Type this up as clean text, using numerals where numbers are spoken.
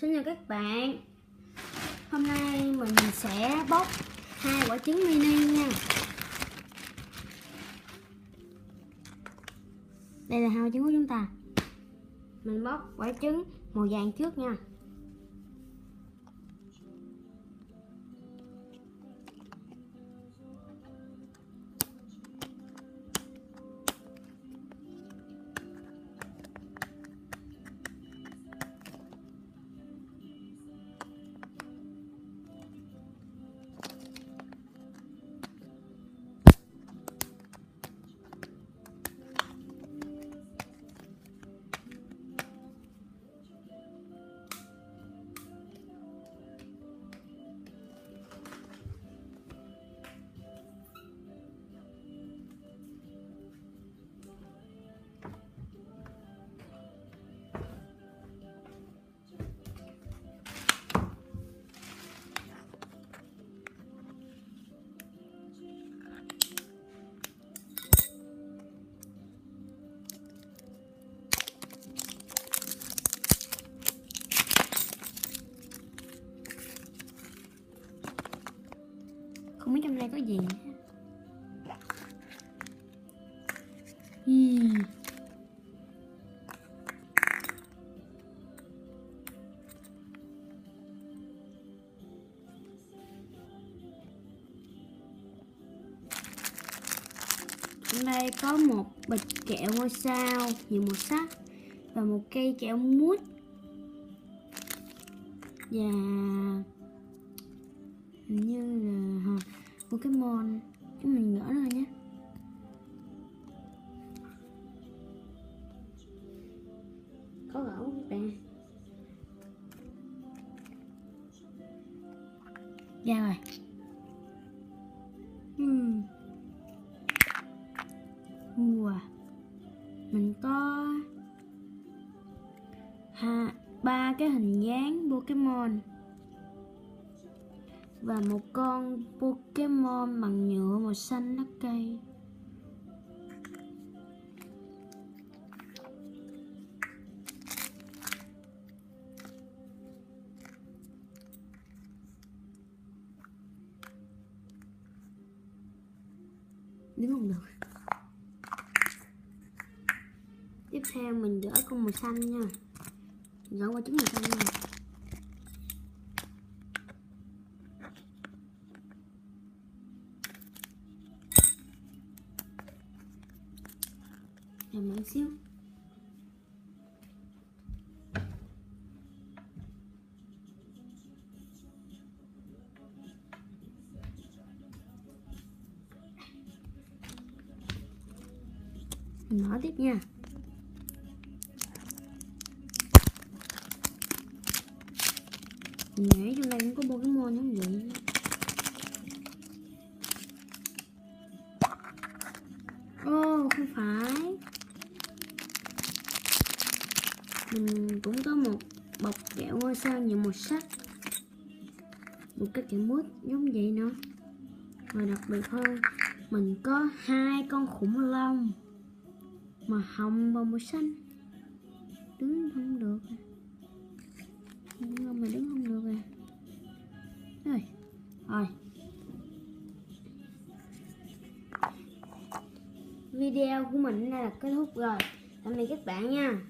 Xin chào các bạn. Hôm nay mình sẽ bóc 2 quả trứng mini nha. Đây là 2 quả trứng của chúng ta. Mình bóc quả trứng màu vàng trước nha. Không biết trong đây có gì. Trong đây có một bịch kẹo ngôi sao nhiều màu sắc và một cây kẹo mút và hình như là Pokemon. Chúng mình gỡ ra nhé. Có gỡ không các bạn? Ra rồi. Wow. Mình có 3 cái hình dáng Pokemon và một con Pokemon bằng nhựa màu xanh lá cây. Đứng không được. Tiếp theo mình gỡ con màu xanh nha. Gỡ qua trứng màu xanh nha. Làm một xíu. Mình mở tiếp nha. Mình nghĩ trong đây cũng có Pokemon giống vậy. Không phải. Mình cũng có một bọc kẹo ngôi sao nhiều màu sắc, một cái kẹo mút giống vậy nữa. Và đặc biệt hơn, mình có 2 con khủng long màu hồng và màu xanh. Đứng không được. Mà đứng không được rồi. Rồi. Video của mình đã là kết thúc rồi. Tạm biệt các bạn nha.